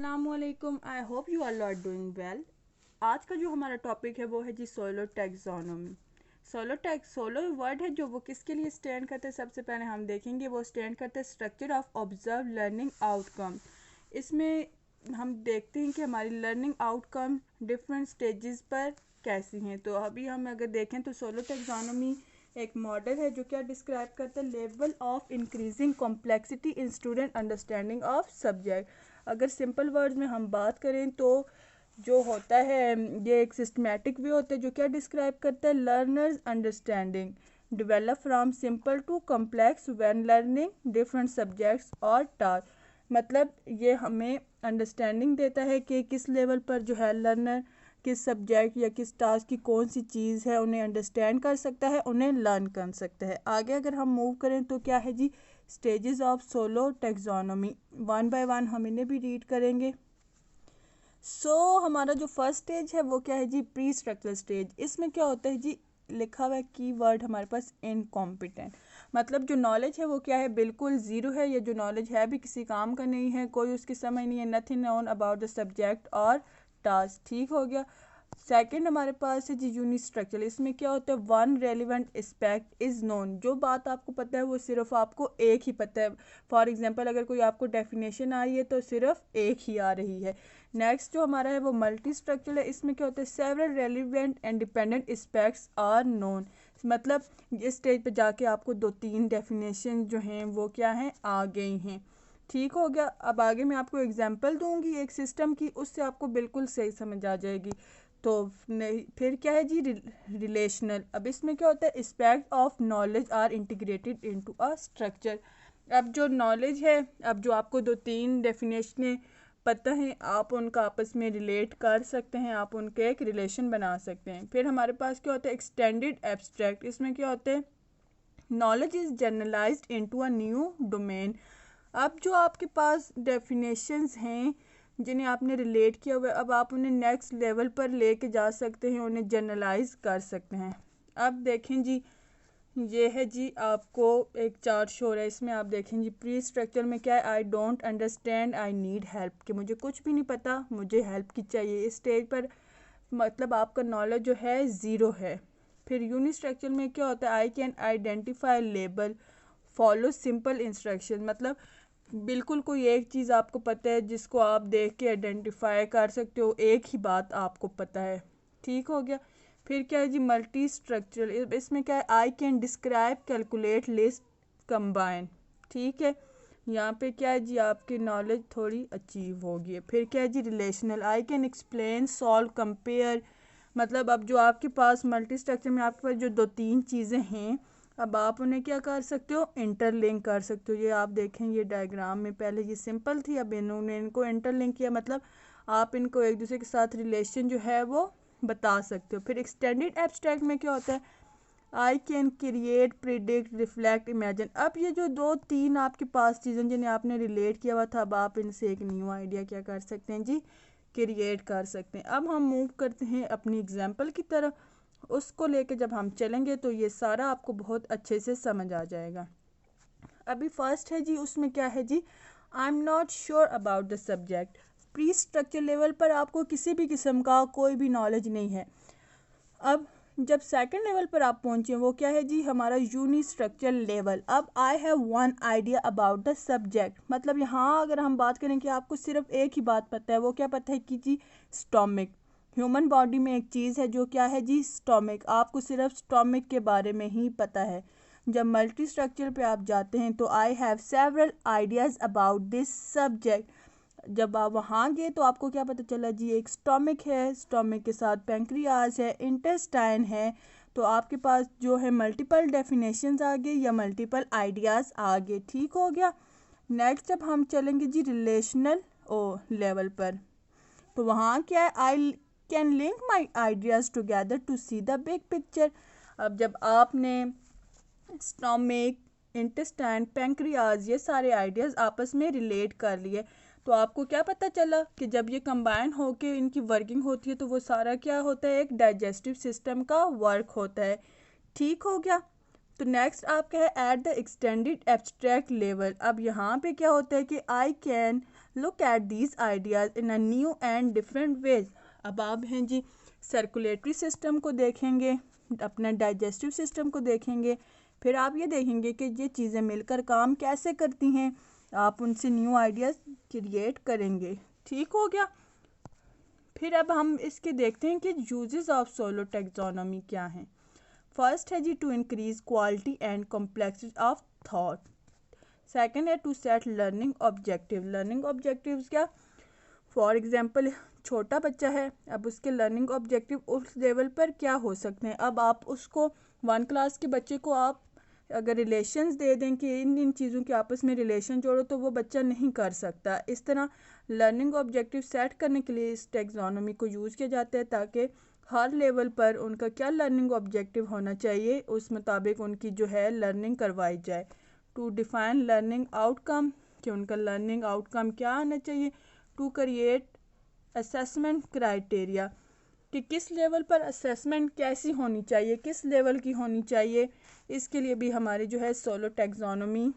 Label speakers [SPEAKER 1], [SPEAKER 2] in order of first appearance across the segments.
[SPEAKER 1] अस्सलामुअलैकुम। I hope you all are doing well. आज का जो हमारा टॉपिक है वो है जी सोलो टैक्सोनॉमी। सोलो वर्ड है जो वो किसके लिए स्टैंड करते हैं, सबसे पहले हम देखेंगे। वो स्टैंड करते हैं structure of observe learning outcome. इसमें हम देखते हैं कि हमारी लर्निंग आउटकम डिफरेंट स्टेजेस पर कैसी हैं। तो अभी हम अगर देखें तो सोलो टैक्सोनॉमी एक मॉडल है जो क्या डिस्क्राइब करता है level of increasing complexity in student understanding of subject. अगर सिंपल वर्ड्स में हम बात करें तो जो होता है ये एक सिस्टमेटिक वे होता है जो क्या डिस्क्राइब करता है learners understanding develop from simple to complex when learning different subjects और टास्क। मतलब ये हमें अंडरस्टैंडिंग देता है कि किस लेवल पर जो है लर्नर किस सब्जेक्ट या किस टास्क की कौन सी चीज़ है उन्हें अंडरस्टैंड कर सकता है, उन्हें लर्न कर सकता है। आगे अगर हम मूव करें तो क्या है जी stages of solo taxonomy. One by one हम इन्हें भी रीड करेंगे। हमारा जो फर्स्ट स्टेज है वो क्या है जी प्री स्ट्रक्चरल स्टेज। इसमें क्या होता है जी लिखा हुआ है कीवर्ड हमारे पास इनकॉम्पिटेंट। मतलब जो नॉलेज है वो क्या है बिल्कुल ज़ीरो है, या जो नॉलेज है भी किसी काम का नहीं है, कोई उसकी समझ नहीं है, nothing known about the subject और टास्क। ठीक हो गया। सेकंड हमारे पास है जी यूनिट स्ट्रक्चर। इसमें क्या होता है one relevant aspect is known. जो बात आपको पता है वो सिर्फ आपको एक ही पता है। फॉर एग्जांपल अगर कोई आपको डेफिनेशन आ रही है तो सिर्फ एक ही आ रही है। नेक्स्ट जो हमारा है वो मल्टी स्ट्रक्चर है। इसमें क्या होता है several relevant and dependent aspects are known. मतलब इस स्टेज पे जाके आपको दो तीन डेफिनेशन जो हैं वो क्या हैं आ गई हैं। ठीक हो गया। अब आगे मैं आपको एग्जांपल दूंगी एक सिस्टम की, उससे आपको बिल्कुल सही समझ आ जाएगी। तो फिर क्या है जी रिलेशनल। अब इसमें क्या होता है aspect of knowledge are integrated into a structure. अब जो नॉलेज है, अब जो आपको दो तीन डेफिनेशनें पता है आप उनका आपस में रिलेट कर सकते हैं, आप उनके एक रिलेशन बना सकते हैं। फिर हमारे पास क्या होता है एक्सटेंडेड एब्स्ट्रैक्ट। इसमें क्या होते हैं knowledge is generalised into a new domain. अब जो आपके पास डेफिनेशंस हैं जिन्हें आपने रिलेट किया हुआ है, अब आप उन्हें नेक्स्ट लेवल पर लेके जा सकते हैं, उन्हें जनरलाइज कर सकते हैं। अब देखें जी ये है जी आपको एक चार्ट शो हो रहा है। इसमें आप देखें जी प्री स्ट्रक्चर में क्या है I don't understand I need help, कि मुझे कुछ भी नहीं पता मुझे हेल्प की चाहिए। इस स्टेज पर मतलब आपका नॉलेज जो है ज़ीरो है। फिर यूनिट स्ट्रक्चर में क्या होता है I can identify label follow simple instruction. मतलब बिल्कुल कोई एक चीज़ आपको पता है जिसको आप देख के आइडेंटिफाई कर सकते हो, एक ही बात आपको पता है। ठीक हो गया। फिर क्या है जी मल्टी स्ट्रक्चरल। इसमें क्या है I can describe calculate list combine. ठीक है। यहाँ पे क्या है जी आपकी नॉलेज थोड़ी अचीव होगी। फिर क्या है जी relational I can explain solve compare. मतलब अब जो आपके पास मल्टी स्ट्रक्चर में आपके पास जो दो तीन चीज़ें हैं अब आप उन्हें क्या कर सकते हो इंटरलिंक कर सकते हो। ये आप देखें ये डायग्राम में पहले ये सिंपल थी, अब इन्होंने इनको इंटरलिंक किया। मतलब आप इनको एक दूसरे के साथ रिलेशन जो है वो बता सकते हो। फिर एक्सटेंडेड एब्स्ट्रैक्ट में क्या होता है I can create predict reflect imagine. अब ये जो दो तीन आपके पास चीज़ें जिन्हें आपने रिलेट किया हुआ था अब आप इनसे एक न्यू आइडिया क्या कर सकते हैं जी क्रिएट कर सकते हैं। अब हम मूव करते हैं अपनी एग्जाम्पल की तरफ। उसको लेके जब हम चलेंगे तो ये सारा आपको बहुत अच्छे से समझ आ जाएगा। अभी फर्स्ट है जी उसमें क्या है जी I am not sure about the subject. Pre structure level पर आपको किसी भी किस्म का कोई भी नॉलेज नहीं है। अब जब सेकंड लेवल पर आप पहुंचे वो क्या है जी हमारा यूनि स्ट्रक्चर लेवल। अब I have one idea about the subject. मतलब यहाँ अगर हम बात करें कि आपको सिर्फ एक ही बात पता है, वो क्या पता है कि जी स्टोमिक। ह्यूमन बॉडी में एक चीज़ है जो क्या है जी स्टोमिक। आपको सिर्फ स्टोमिक के बारे में ही पता है। जब मल्टी स्ट्रक्चर पे आप जाते हैं तो I have several ideas about this subject. जब आप वहाँ गए तो आपको क्या पता चला जी एक स्टोमिक है, स्टोमिक के साथ पेंक्रियाज है, इंटेस्टाइन है। तो आपके पास जो है मल्टीपल डेफिनेशंस आ गए या मल्टीपल आइडियाज़ आ गए। ठीक हो गया। नेक्स्ट जब हम चलेंगे जी रिलेशनल लेवल पर तो वहाँ क्या है I can link my ideas together to see the big picture. अब जब आपने स्टोमिक इंटेस्टाइन पेंक्रियाज ये सारे आइडियाज़ आपस में रिलेट कर लिए तो आपको क्या पता चला कि जब ये कंबाइन होके इनकी वर्किंग होती है तो वो सारा क्या होता है एक डाइजेस्टिव सिस्टम का वर्क होता है। ठीक हो गया। तो नेक्स्ट आपका है at the extended abstract level. अब यहाँ पे क्या होता है कि I can look at these ideas in a new and different ways. अब आप हैं जी सर्कुलेटरी सिस्टम को देखेंगे, अपना डाइजेस्टिव सिस्टम को देखेंगे, फिर आप ये देखेंगे कि ये चीज़ें मिलकर काम कैसे करती हैं, आप उनसे न्यू आइडियाज़ क्रिएट करेंगे। ठीक हो गया। फिर अब हम इसके देखते हैं कि यूजेस ऑफ सोलो टैक्सोनॉमी क्या हैं। फर्स्ट है जी to increase quality and complexity of thought. Second है to set learning objective. Learning objectives क्या, फॉर एग्जांपल छोटा बच्चा है, अब उसके लर्निंग ऑब्जेक्टिव उस लेवल पर क्या हो सकते हैं। अब आप उसको 1 क्लास के बच्चे को आप अगर रिलेशंस दे दें कि इन चीज़ों के आपस में रिलेशन जोड़ो, तो वो बच्चा नहीं कर सकता। इस तरह लर्निंग ऑब्जेक्टिव सेट करने के लिए इस टैक्सोनॉमी को यूज़ किया जाता है, ताकि हर लेवल पर उनका क्या लर्निंग ऑब्जेक्टिव होना चाहिए, उस मुताबिक उनकी जो है लर्निंग करवाई जाए। टू डिफाइन लर्निंग आउटकम, कि उनका लर्निंग आउटकम क्या आना चाहिए। टू क्रिएट असेसमेंट क्राइटेरिया, कि किस लेवल पर असेसमेंट कैसी होनी चाहिए, किस लेवल की होनी चाहिए, इसके लिए भी हमारी जो है सोलो टैक्सोनॉमी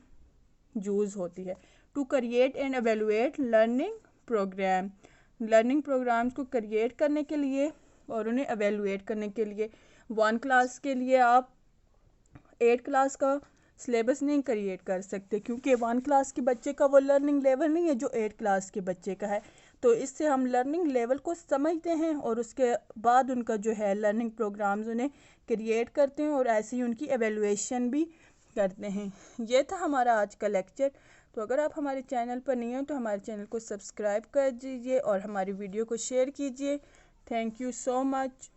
[SPEAKER 1] यूज़ होती है। To create and evaluate learning programme, learning programmes को क्रिएट करने के लिए और उन्हें एवेलुएट करने के लिए। 1 क्लास के लिए आप 8 क्लास का सिलेबस नहीं क्रिएट कर सकते, क्योंकि 1 क्लास के बच्चे का वो लर्निंग लेवल नहीं है जो 8 क्लास के बच्चे का है। तो इससे हम लर्निंग लेवल को समझते हैं और उसके बाद उनका जो है लर्निंग प्रोग्राम्स उन्हें क्रिएट करते हैं और ऐसे ही उनकी एवेलुएशन भी करते हैं। ये था हमारा आज का लेक्चर। तो अगर आप हमारे चैनल पर नहीं हो तो हमारे चैनल को सब्सक्राइब कर दीजिए और हमारी वीडियो को शेयर कीजिए। Thank you so much.